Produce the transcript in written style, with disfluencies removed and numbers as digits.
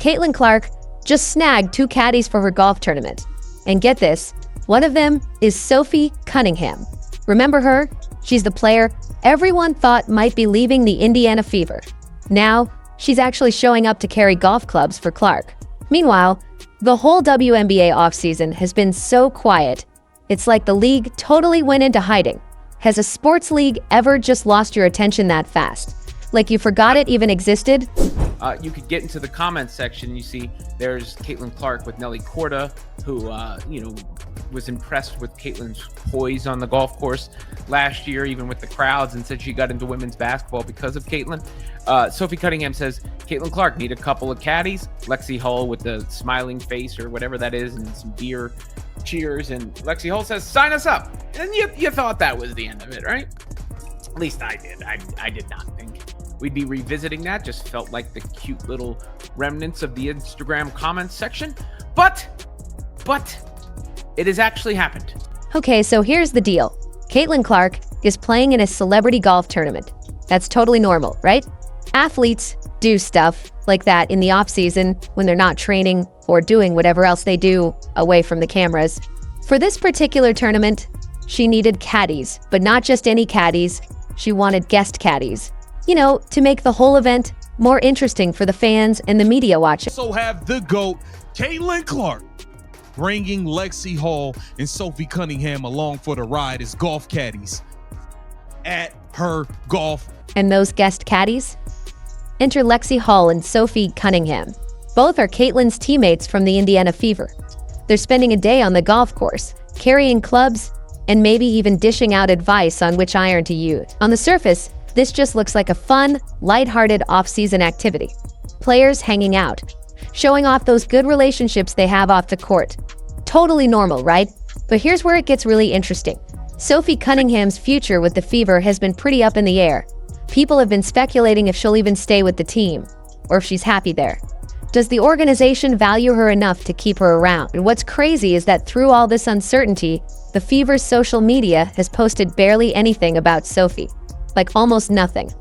Caitlyn Clark just snagged 2 caddies for her golf tournament. And get this, one of them is Sophie Cunningham. Remember her? She's the player everyone thought might be leaving the Indiana Fever. Now, she's actually showing up to carry golf clubs for Clark. Meanwhile, the whole WNBA offseason has been so quiet. It's like the league totally went into hiding. Has a sports league ever just lost your attention that fast? Like you forgot it even existed? You could get into the comments section. You see there's Caitlyn Clark with Nelly Corda, who, was impressed with Caitlyn's poise on the golf course last year, even with the crowds, and said she got into women's basketball because of Caitlyn. Sophie Cunningham says, Caitlyn Clark, need a couple of caddies. Lexi Hull with the smiling face or whatever that is and some beer cheers. And Lexi Hull says, sign us up. And you thought that was the end of it, right? At least I did. I did not think we'd be revisiting that. Just felt like the cute little remnants of the Instagram comments section. But it has actually happened. Okay, so here's the deal. Caitlyn Clark is playing in a celebrity golf tournament. That's totally normal, right? Athletes do stuff like that in the off-season when they're not training or doing whatever else they do away from the cameras. For this particular tournament, she needed caddies, but not just any caddies. She wanted guest caddies. To make the whole event more interesting for the fans and the media watching. So have the GOAT, Caitlyn Clark, bringing Lexi Hall and Sophie Cunningham along for the ride as golf caddies at her golf. And those guest caddies? Enter Lexi Hall and Sophie Cunningham. Both are Caitlyn's teammates from the Indiana Fever. They're spending a day on the golf course, carrying clubs, and maybe even dishing out advice on which iron to use. On the surface, this just looks like a fun, lighthearted off-season activity. Players hanging out, showing off those good relationships they have off the court. Totally normal, right? But here's where it gets really interesting. Sophie Cunningham's future with the Fever has been pretty up in the air. People have been speculating if she'll even stay with the team, or if she's happy there. Does the organization value her enough to keep her around? And what's crazy is that through all this uncertainty, the Fever's social media has posted barely anything about Sophie. Like almost nothing.